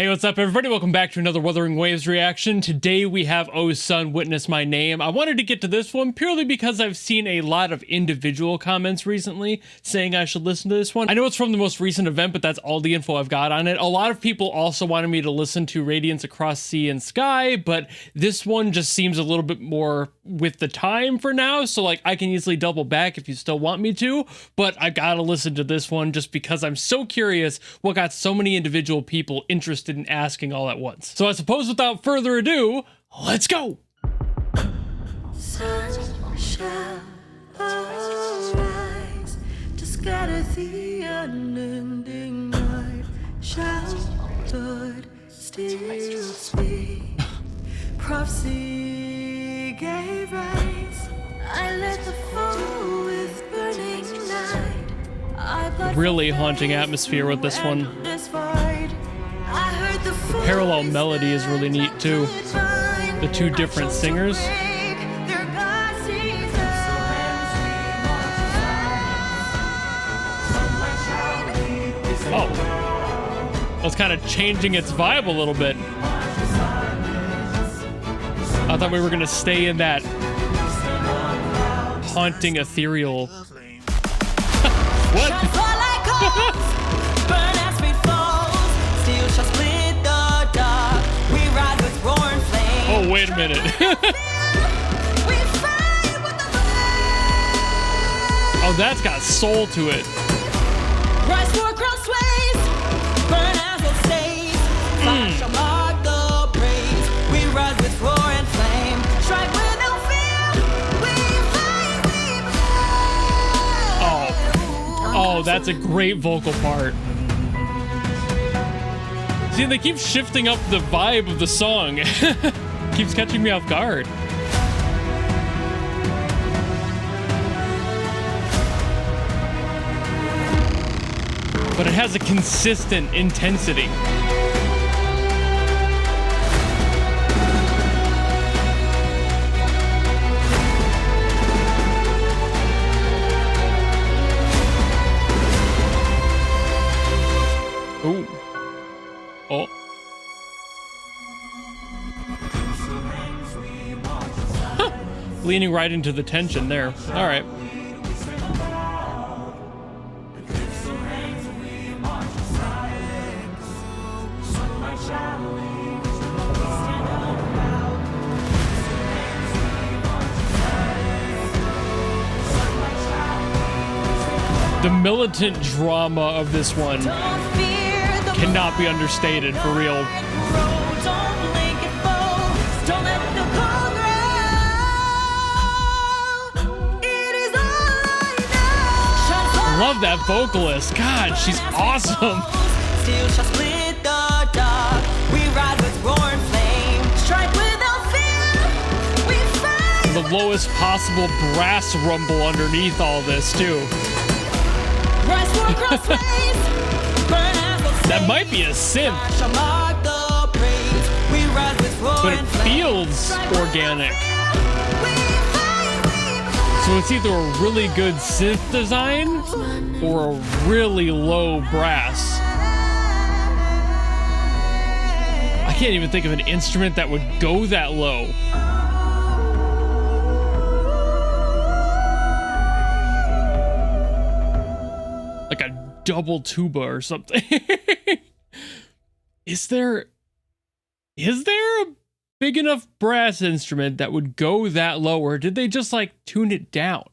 Hey, what's up, everybody? Welcome back to another Wuthering Waves reaction. Today we have Oh Son, Witness My Name. I wanted to get to this one purely because I've seen a lot of individual comments recently saying I should listen to this one. I know it's from the most recent event, but that's all the info I've got on it. A lot of people also wanted me to listen to Radiance Across Sea and Sky, but this one just seems a little bit more with the time for now, so like I can easily double back if you still want me to, but I gotta listen to this one just because I'm so curious what got so many individual people interested in asking all at once. So I suppose without further ado, let's go! Sun shall arise to scatter the unending night. Shall Lord still speak? Prophecy gave rise. I let the foe with burning night. Really haunting atmosphere with this one. The parallel melody is really neat too. The two different singers. Oh, that's kind of changing its vibe a little bit. I thought we were gonna stay in that haunting ethereal. What? Oh, wait a minute. Oh, that's got soul to it. Rise for crossways, burn as it stays. Fire shall mark the praise. We rise with roar and flame. Strike without fear. We fight, we fight. Oh, that's a great vocal part. See, they keep shifting up the vibe of the song. Keeps catching me off guard. But it has a consistent intensity. Ooh. Oh. Leaning right into the tension there. All right. The militant drama of this one cannot be understated, for real. I love that vocalist. God, she's awesome. Steel shall split the dark. We ride with roar and flame. Strike without fear. We fight. The lowest possible brass rumble underneath all this too. Rise for crossways. Burn as the That might be a synth, shall mark the praise. We ride with roar but it and flame. feels organic. So it's either a really good synth design or a really low brass. I can't even think of an instrument that would go that low. Like a double tuba or something. Is there a big enough brass instrument that would go that low, or did they just like tune it down?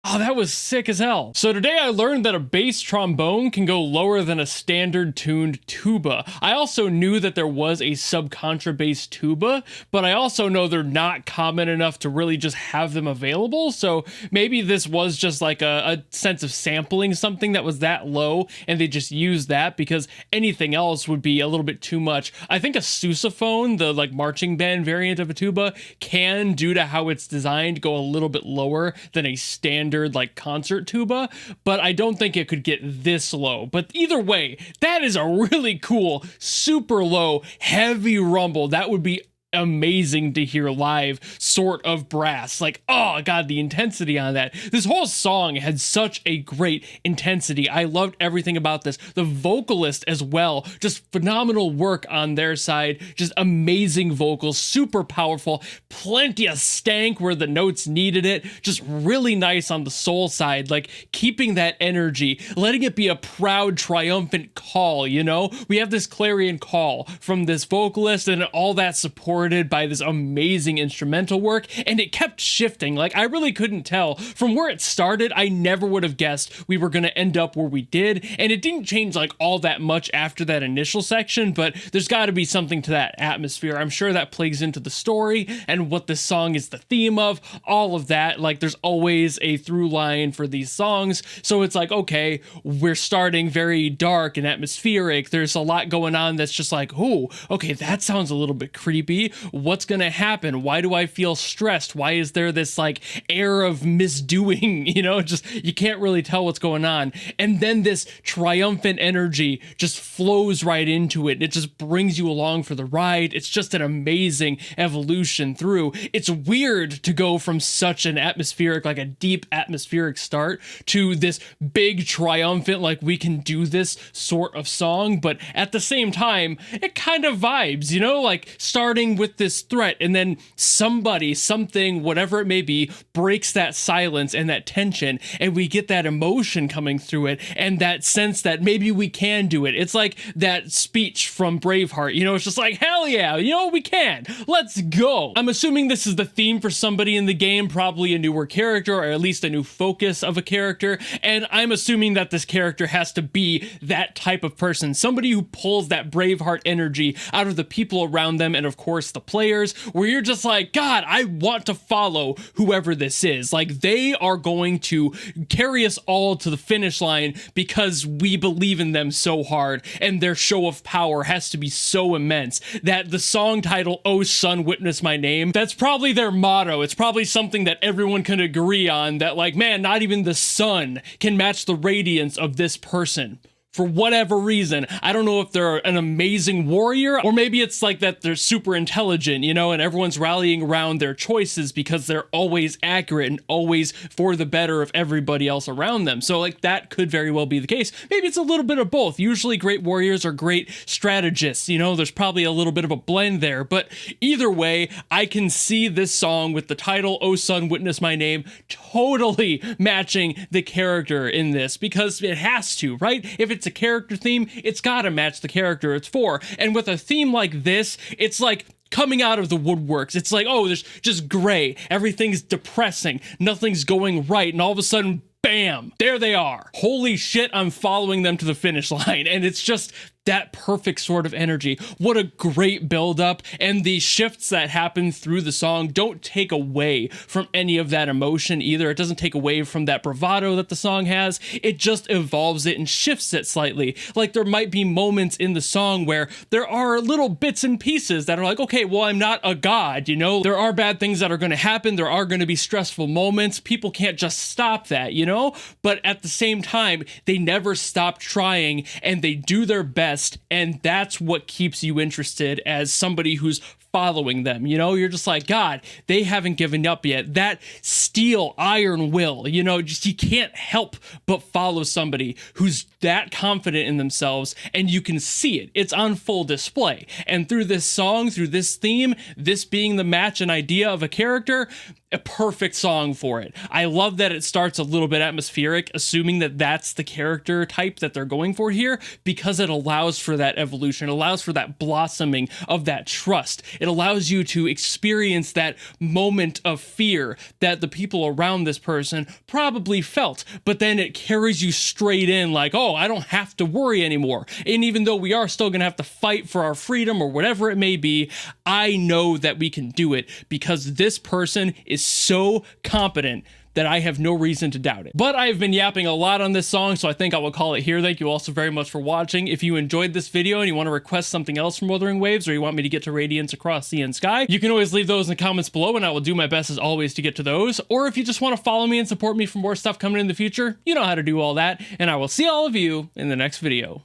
Oh, that was sick as hell. So today I learned that a bass trombone can go lower than a standard tuned tuba. I also knew that there was a subcontrabass tuba, but I also know they're not common enough to really just have them available. So maybe this was just like a sense of sampling something that was that low, and they just used that because anything else would be a little bit too much. I think a sousaphone, the like marching band variant of a tuba, can, due to how it's designed, go a little bit lower than a standard like concert tuba, but I don't think it could get this low. But either way, that is a really cool, super low, heavy rumble. That would be amazing to hear live, sort of brass. Like, oh god, the intensity on that. This whole song had such a great intensity. I loved everything about this. The vocalist as well, just phenomenal work on their side. Just amazing vocals, super powerful, plenty of stank where the notes needed it. Just really nice on the soul side, like keeping that energy, letting it be a proud, triumphant call, you know? We have this clarion call from this vocalist and all that support by this amazing instrumental work, and it kept shifting. Like, I really couldn't tell from where it started. I never would have guessed we were going to end up where we did, and it didn't change like all that much after that initial section, but there's got to be something to that atmosphere. I'm sure that plays into the story and what this song is the theme of, all of that. Like, there's always a through line for these songs, so it's like, okay, we're starting very dark and atmospheric. There's a lot going on that's just like, oh, okay, that sounds a little bit creepy. What's gonna happen? Why do I feel stressed? Why is there this like air of misdoing? You know, just you can't really tell what's going on. And then this triumphant energy just flows right into it. It just brings you along for the ride. It's just an amazing evolution through. It's weird to go from such an atmospheric, like a deep atmospheric start to this big triumphant, like we can do this sort of song, but at the same time, it kind of vibes, you know, like starting with this threat and then somebody, something, whatever it may be, breaks that silence and that tension, and we get that emotion coming through it and that sense that maybe we can do it. It's like that speech from Braveheart, you know, it's just like, hell yeah, you know, we can, let's go. I'm assuming this is the theme for somebody in the game, probably a newer character or at least a new focus of a character, and I'm assuming that this character has to be that type of person, somebody who pulls that Braveheart energy out of the people around them and of course the players, where you're just like, God, I want to follow whoever this is. Like, they are going to carry us all to the finish line because we believe in them so hard, and their show of power has to be so immense that the song title, Oh Sun, Witness My Name, that's probably their motto. It's probably something that everyone can agree on, that like, man, not even the sun can match the radiance of this person. For whatever reason, I don't know if they're an amazing warrior, or maybe it's like that they're super intelligent, you know, and everyone's rallying around their choices because they're always accurate and always for the better of everybody else around them. So like, that could very well be the case. Maybe it's a little bit of both. Usually great warriors are great strategists, you know, there's probably a little bit of a blend there, but either way, I can see this song with the title, Oh Sun, Witness My Name, totally matching the character in this, because it has to, right? If it's a character theme, it's gotta match the character it's for. And with a theme like this, it's like coming out of the woodworks. It's like, oh, there's just gray, everything's depressing, nothing's going right, and all of a sudden, bam, there they are. Holy shit, I'm following them to the finish line. And it's just that perfect sort of energy. What a great build-up, and the shifts that happen through the song don't take away from any of that emotion either. It doesn't take away from that bravado that the song has. It just evolves it and shifts it slightly. Like, there might be moments in the song where there are little bits and pieces that are like, okay, well, I'm not a god, you know? There are bad things that are going to happen. There are going to be stressful moments. People can't just stop that, you know? But at the same time, they never stop trying, and they do their best. And that's what keeps you interested as somebody who's following them. You know, you're just like, God, they haven't given up yet. That steel iron will, you know, just, you can't help but follow somebody who's that confident in themselves, and you can see it. It's on full display. And through this song, through this theme, this being the match and idea of a character, a perfect song for it. I love that it starts a little bit atmospheric, assuming that that's the character type that they're going for here, because it allows for that evolution, it allows for that blossoming of that trust. It allows you to experience that moment of fear that the people around this person probably felt, but then it carries you straight in like, oh, I don't have to worry anymore. And even though we are still gonna have to fight for our freedom or whatever it may be, I know that we can do it because this person is so competent that I have no reason to doubt it. But I've been yapping a lot on this song, so I think I will call it here. Thank you also very much for watching. If you enjoyed this video and you want to request something else from Wuthering Waves, or you want me to get to Radiance Across Sea and Sky, you can always leave those in the comments below, and I will do my best as always to get to those. Or if you just want to follow me and support me for more stuff coming in the future, you know how to do all that, and I will see all of you in the next video.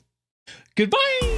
Goodbye!